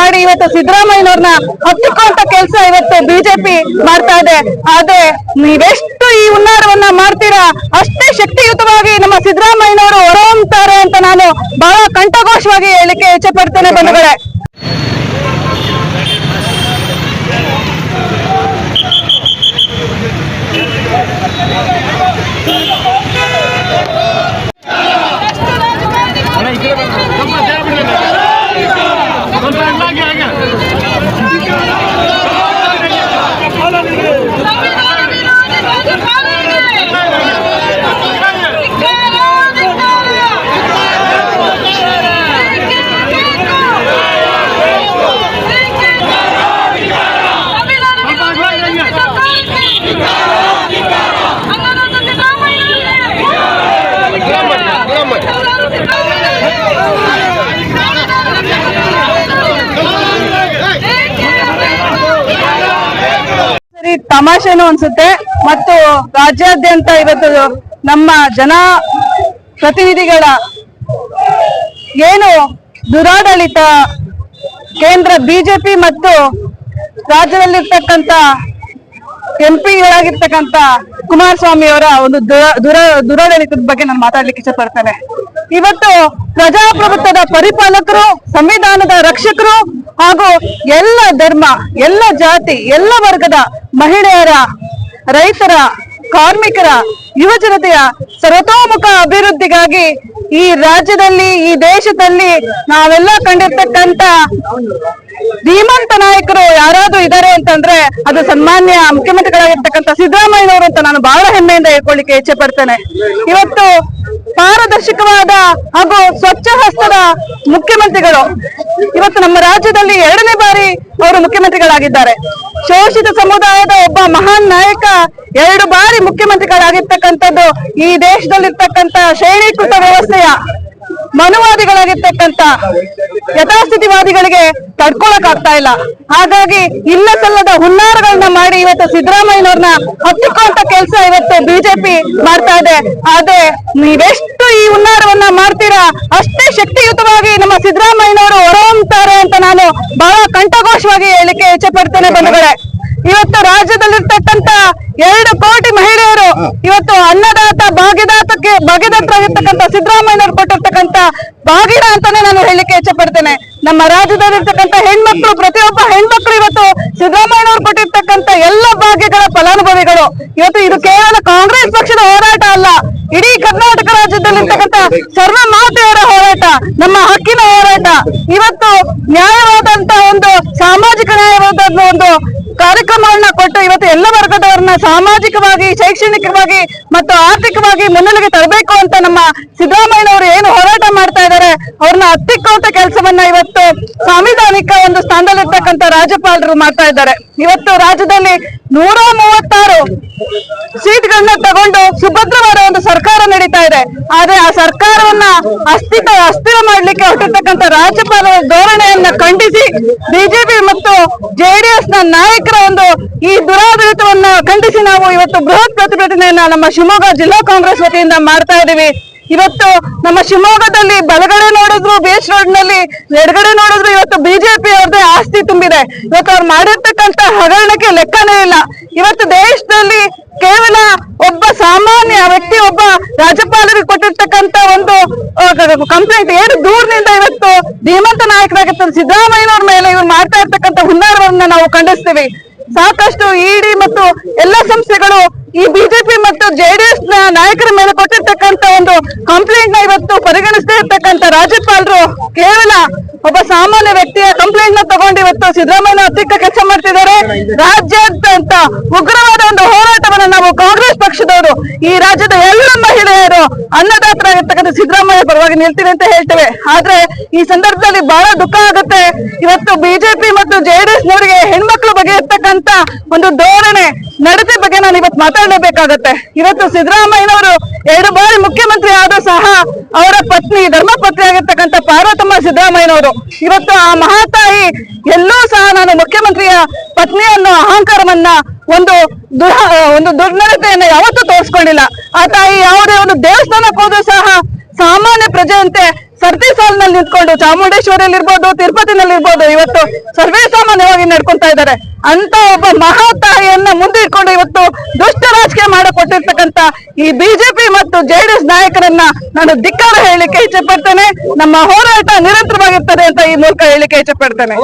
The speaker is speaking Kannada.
ಮಾಡಿ ಇವತ್ತು ಸಿದ್ದರಾಮಯ್ಯನವ್ರನ್ನ ಹತ್ತಿಕ್ಕುವಂತ ಕೆಲಸ ಇವತ್ತು ಬಿಜೆಪಿ ಮಾಡ್ತಾ ಇದೆ. ಆದ್ರೆ ನೀವೆಷ್ಟು ಈ ಹುನ್ನಾರವನ್ನ ಮಾಡ್ತೀರಾ ಅಷ್ಟೇ ಶಕ್ತಿಯುತವಾಗಿ ನಮ್ಮ ಸಿದ್ದರಾಮಯ್ಯನವರು ಹೊರಹೊಮ್ಮುತ್ತಾರೆ ಅಂತ ನಾನು ಬಹಳ ಕಂಠಘೋಷವಾಗಿ ಹೇಳಿಕೆ ಇಚ್ಛೆ ಪಡ್ತೇನೆ ಬಂಧುಗಳೇ. ತಮಾಷೆನೂ ಅನ್ಸುತ್ತೆ ಮತ್ತು ರಾಜ್ಯಾದ್ಯಂತ ಇವತ್ತು ನಮ್ಮ ಜನ ಪ್ರತಿನಿಧಿಗಳ ಏನು ದುರಾಡಳಿತ ಕೇಂದ್ರ ಬಿಜೆಪಿ ಮತ್ತು ರಾಜ್ಯದಲ್ಲಿರ್ತಕ್ಕಂಥ ಎಂಪಿಗಳಾಗಿರ್ತಕ್ಕಂಥ ಕುಮಾರಸ್ವಾಮಿ ಅವರ ಒಂದು ದುರಾಡಳಿತದ ಬಗ್ಗೆ ನಾನು ಮಾತಾಡ್ಲಿಕ್ಕೆ ಇಚ್ಛೆ ಪಡ್ತೇನೆ. ಇವತ್ತು ಪ್ರಜಾಪ್ರಭುತ್ವದ ಪರಿಪಾಲಕರು, ಸಂವಿಧಾನದ ರಕ್ಷಕರು ಹಾಗೂ ಎಲ್ಲ ಧರ್ಮ, ಎಲ್ಲ ಜಾತಿ, ಎಲ್ಲ ವರ್ಗದ ಮಹಿಳೆಯರ, ರೈತರ, ಕಾರ್ಮಿಕರ, ಯುವ ಜನತೆಯ ಸರ್ವತೋಮುಖ ಅಭಿವೃದ್ಧಿಗಾಗಿ ಈ ರಾಜ್ಯದಲ್ಲಿ, ಈ ದೇಶದಲ್ಲಿ ನಾವೆಲ್ಲ ಕಂಡಿರ್ತಕ್ಕಂಥ ಧೀಮಂತ ನಾಯಕರು ಯಾರಾದ್ರೂ ಇದ್ದಾರೆ ಅಂತಂದ್ರೆ ಅದು ಸನ್ಮಾನ್ಯ ಮುಖ್ಯಮಂತ್ರಿಗಳಾಗಿರ್ತಕ್ಕಂಥ ಸಿದ್ದರಾಮಯ್ಯನವರು ಅಂತ ನಾನು ಬಹಳ ಹೆಮ್ಮೆಯಿಂದ ಹೇಳ್ಕೊಳ್ಳಿಕ್ಕೆ ಇಚ್ಛೆ ಪಡ್ತೇನೆ. ಇವತ್ತು ಪಾರದರ್ಶಕವಾದ ಹಾಗೂ ಸ್ವಚ್ಛ ಹಸ್ತದ ಮುಖ್ಯಮಂತ್ರಿಗಳು ಇವತ್ತು ನಮ್ಮ ರಾಜ್ಯದಲ್ಲಿ 2ನೇ ಬಾರಿ ಅವರು ಮುಖ್ಯಮಂತ್ರಿಗಳಾಗಿದ್ದಾರೆ. ಶೋಷಿತ ಸಮುದಾಯದ ಒಬ್ಬ ಮಹಾನ್ ನಾಯಕ 2 ಬಾರಿ ಮುಖ್ಯಮಂತ್ರಿಗಳಾಗಿರ್ತಕ್ಕಂಥದ್ದು ಈ ದೇಶದಲ್ಲಿರ್ತಕ್ಕಂಥ ಶ್ರೇಣೀಕೃತ ವ್ಯವಸ್ಥೆಯ ಮನುವಾದಿಗಳಾಗಿರ್ತಕ್ಕಂಥ ಯಥಾಸ್ಥಿತಿವಾದಿಗಳಿಗೆ ತಡ್ಕೊಳಕ್ ಆಗ್ತಾ ಇಲ್ಲ. ಹಾಗಾಗಿ ಇಲ್ಲ ಸಲ್ಲದ ಹುನ್ನಾರಗಳನ್ನ ಮಾಡಿ ಇವತ್ತು ಸಿದ್ದರಾಮಯ್ಯನವ್ರನ್ನ ಹತ್ತಿಕ್ಕುವಂತ ಕೆಲಸ ಇವತ್ತು ಬಿಜೆಪಿ ಮಾಡ್ತಾ ಇದೆ. ಆದ್ರೆ ನೀವೆಷ್ಟು ಈ ಹುನ್ನಾರವನ್ನ ಮಾಡ್ತೀರಾ ಅಷ್ಟೇ ಶಕ್ತಿಯುತವಾಗಿ ನಮ್ಮ ಸಿದ್ದರಾಮಯ್ಯನವರು ಹೊರಹೊಮ್ಮುತ್ತಾರೆ ಅಂತ ನಾನು ಬಹಳ ಕಂಠಘೋಷವಾಗಿ ಹೇಳಿಕೆ ಇಚ್ಛೆ ಪಡ್ತೇನೆ ಬಂಧುಗಳೇ. ಇವತ್ತು ರಾಜ್ಯದಲ್ಲಿರ್ತಕ್ಕಂಥ 2 ಕೋಟಿ ಮಹಿಳೆಯರು ಇವತ್ತು ಅನ್ನದಾತ ಭಾಗ್ಯದಾತರಾಗಿರ್ತಕ್ಕಂಥ ಸಿದ್ದರಾಮಯ್ಯನವರು ಕೊಟ್ಟಿರ್ತಕ್ಕಂಥ ಭಾಗಿನ ಅಂತಾನೆ ನಾನು ಹೇಳಿಕೆ ಇಚ್ಛೆ ಪಡ್ತೇನೆ. ನಮ್ಮ ರಾಜ್ಯದಲ್ಲಿರ್ತಕ್ಕಂಥ ಹೆಣ್ಮಕ್ಳು, ಪ್ರತಿಯೊಬ್ಬ ಹೆಣ್ಮಕ್ಳು ಇವತ್ತು ಸಿದ್ದರಾಮಯ್ಯನವರು ಕೊಟ್ಟಿರ್ತಕ್ಕಂಥ ಎಲ್ಲ ಭಾಗ್ಯಗಳ ಫಲಾನುಭವಿಗಳು. ಇವತ್ತು ಇದು ಕೇವಲ ಕಾಂಗ್ರೆಸ್ ಪಕ್ಷದ ಹೋರಾಟ ಅಲ್ಲ, ಇಡೀ ಕರ್ನಾಟಕ ರಾಜ್ಯದಲ್ಲಿರ್ತಕ್ಕಂಥ ಸರ್ವ ಮಾತೆಯರ ಹೋರಾಟ, ನಮ್ಮ ಹಕ್ಕಿನ ಹೋರಾಟ. ಇವತ್ತು ನ್ಯಾಯವಾದಂತ ಒಂದು ಸಾಮಾಜಿಕ ನ್ಯಾಯವಾದ ಒಂದು ಕಾರ್ಯಕ್ರಮವನ್ನ ಕೊಟ್ಟು ಇವತ್ತು ಎಲ್ಲ ವರ್ಗದವರನ್ನ ಸಾಮಾಜಿಕವಾಗಿ, ಶೈಕ್ಷಣಿಕವಾಗಿ ಮತ್ತು ಆರ್ಥಿಕವಾಗಿ ಮುನ್ನೆಲೆಗೆ ತರಬೇಕು ಅಂತ ನಮ್ಮ ಸಿದ್ದರಾಮಯ್ಯನವರು ಏನು ಹೋರಾಟ ಮಾಡ್ತಾ ಇದ್ದಾರೆ ಅವ್ರನ್ನ ಹತ್ತಿಕ್ಕುವಂತ ಕೆಲಸವನ್ನ ಇವತ್ತು ಸಾಂವಿಧಾನಿಕ ಒಂದು ಸ್ಥಾನದಲ್ಲಿರ್ತಕ್ಕಂಥ ರಾಜ್ಯಪಾಲರು ಮಾಡ್ತಾ ಇದ್ದಾರೆ. ಇವತ್ತು ರಾಜ್ಯದಲ್ಲಿ 136 ಸೀಟ್ಗಳನ್ನ ತಗೊಂಡು ಸುಭದ್ರವಾದ ಒಂದು ಸರ್ಕಾರ ನಡೀತಾ ಇದೆ. ಆದ್ರೆ ಆ ಸರ್ಕಾರವನ್ನ ಅಸ್ಥಿರ ಮಾಡ್ಲಿಕ್ಕೆ ಹೊರಟಿರ್ತಕ್ಕಂಥ ರಾಜ್ಯಪಾಲರ ಧೋರಣೆಯನ್ನ ಖಂಡಿಸಿ ಬಿಜೆಪಿ ಮತ್ತು ಜೆಡಿಎಸ್ ನ ನಾಯಕರ ಒಂದು ಈ ದುರಾಡಳಿತವನ್ನ ಖಂಡಿಸಿ ನಾವು ಇವತ್ತು ಬೃಹತ್ ಪ್ರತಿಭಟನೆಯನ್ನ ನಮ್ಮ ಶಿವಮೊಗ್ಗ ಜಿಲ್ಲಾ ಕಾಂಗ್ರೆಸ್ ವತಿಯಿಂದ ಮಾಡ್ತಾ ಇದ್ದೀವಿ. ಇವತ್ತು ನಮ್ಮ ಶಿವಮೊಗ್ಗದಲ್ಲಿ ಬಲಗಡೆ ನೋಡಿದ್ರು ಬೇಸ್ ರೋಡ್ ನಲ್ಲಿ, ಎಡಗಡೆ ನೋಡಿದ್ರು ಇವತ್ತು ಬಿಜೆಪಿ ಅವ್ರದೇ ಆಸ್ತಿ ತುಂಬಿದೆ. ಇವತ್ತು ಅವ್ರು ಮಾಡಿರ್ತಕ್ಕಂಥ ಹಗರಣಕ್ಕೆ ಲೆಕ್ಕನೇ ಇಲ್ಲ. ಇವತ್ತು ದೇಶದಲ್ಲಿ ಕೇವಲ ಒಬ್ಬ ಸಾಮಾನ್ಯ ವ್ಯಕ್ತಿ, ಒಬ್ಬ ರಾಜ್ಯಪಾಲರಿಗೆ ಕೊಟ್ಟಿರ್ತಕ್ಕಂಥ ಒಂದು ಕಂಪ್ಲೇಂಟ್, ಏನು ದೂರಿನಿಂದ ಇವತ್ತು ಧೀಮಂತ ನಾಯಕರಾಗಿರ್ತಾರೆ ಸಿದ್ದರಾಮಯ್ಯನವ್ರ ಮೇಲೆ ಇವ್ರು ಮಾಡ್ತಾ ಇರ್ತಕ್ಕಂಥ ಹುನ್ನಾರವನ್ನ ನಾವು ಖಂಡಿಸ್ತೀವಿ. ಸಾಕಷ್ಟು ಇಡಿ ಮತ್ತು ಎಲ್ಲ ಸಂಸ್ಥೆಗಳು ಈ ಬಿಜೆಪಿ ಮತ್ತು ಜೆಡಿಎಸ್ ನ ನಾಯಕರ ಮೇಲೆ ಕೊಟ್ಟಿರ್ತಕ್ಕಂಥ ಒಂದು ಕಂಪ್ಲೇಂಟ್ ನ ಇವತ್ತು ಪರಿಗಣಿಸದೇ ಇರ್ತಕ್ಕಂಥ ರಾಜ್ಯಪಾಲರು ಕೇವಲ ಒಬ್ಬ ಸಾಮಾನ್ಯ ವ್ಯಕ್ತಿಯ ಕಂಪ್ಲೇಂಟ್ ನ ತಗೊಂಡು ಇವತ್ತು ಸಿದ್ದರಾಮಯ್ಯ ಹತ್ತಿಕ್ಕ ಕೆಲಸ ಮಾಡ್ತಿದ್ದಾರೆ. ರಾಜ್ಯಾದ್ಯಂತ ಉಗ್ರವಾದ ಒಂದು ಹೋರಾಟವನ್ನು ನಾವು ಕಾಂಗ್ರೆಸ್ ಪಕ್ಷದವರು, ಈ ರಾಜ್ಯದ ಎಲ್ಲ ಮಹಿಳೆಯರು, ಅನ್ನದಾತರಾಗಿರ್ತಕ್ಕಂಥ ಸಿದ್ದರಾಮಯ್ಯ ಪರವಾಗಿ ನಿಲ್ತೀವಿ ಅಂತ ಹೇಳ್ತೇವೆ. ಆದ್ರೆ ಈ ಸಂದರ್ಭದಲ್ಲಿ ಬಹಳ ದುಃಖ ಆಗುತ್ತೆ. ಇವತ್ತು ಬಿಜೆಪಿ ಮತ್ತು ಜೆಡಿಎಸ್ ನವರಿಗೆ ಹೆಣ್ಮಕ್ಳ ಬಗ್ಗೆ ಇರ್ತಕ್ಕಂಥ ಒಂದು ಧೋರಣೆ, ನಡತೆ ಬಗ್ಗೆ ನಾನು ಇವತ್ತು ಮಾತಾಡಲೇಬೇಕಾಗತ್ತೆ. ಇವತ್ತು ಸಿದ್ದರಾಮಯ್ಯನವರು 2 ಬಾರಿ ಮುಖ್ಯಮಂತ್ರಿ ಆದರೂ ಸಹ ಅವರ ಪತ್ನಿ, ಧರ್ಮಪತ್ನಿ ಆಗಿರ್ತಕ್ಕಂಥ ಪಾರ್ವತಮ್ಮ ಸಿದ್ದರಾಮಯ್ಯನವರು ಇವತ್ತು ಆ ಮಹಾತಾಯಿ ಎಲ್ಲೂ ಸಹ ನಾನು ಮುಖ್ಯಮಂತ್ರಿಯ ಪತ್ನಿಯನ್ನು ಅಹಂಕಾರವನ್ನ ಒಂದು ದುರ್ನಡತೆಯನ್ನು ಯಾವತ್ತೂ ತೋರಿಸ್ಕೊಂಡಿಲ್ಲ. ಆ ತಾಯಿ ಯಾವುದೇ ಒಂದು ದೇವಸ್ಥಾನಕ್ಕೆ ಹೋದ್ರೂ ಸಹ ಸಾಮಾನ್ಯ ಪ್ರಜೆಯಂತೆ ಸರ್ತಿ ಸಾಲಿನಲ್ಲಿ ನಿಂತ್ಕೊಂಡು ಚಾಮುಂಡೇಶ್ವರಿಯಲ್ಲಿ ಇರ್ಬೋದು, ತಿರುಪತಿನಲ್ಲಿ ಇರ್ಬೋದು, ಇವತ್ತು ಸರ್ವೇ ಸಾಮಾನ್ಯವಾಗಿ ನಡ್ಕೊಂತಾ ಇದ್ದಾರೆ. ಅಂತ ಒಬ್ಬ ಮಹಾ ತಾಯಿಯನ್ನ ಮುಂದೆ ಇಟ್ಕೊಂಡು ಇವತ್ತು ದುಷ್ಟ ರಾಜಕೀಯ ಮಾಡಿಕೊಟ್ಟಿರ್ತಕ್ಕಂತ ಈ ಬಿಜೆಪಿ ಮತ್ತು ಜೆಡಿಎಸ್ ನಾಯಕರನ್ನ ನಾನು ಧಿಕ್ಕಾರ ಹೇಳಲಿಕ್ಕೆ ಇಚ್ಛೆ ಪಡ್ತೇನೆ. ನಮ್ಮ ಹೋರಾಟ ನಿರಂತರವಾಗಿರ್ತದೆ ಅಂತ ಈ ಮೂಲಕ ಹೇಳಲಿಕ್ಕೆ ಇಚ್ಛೆ ಪಡ್ತೇನೆ.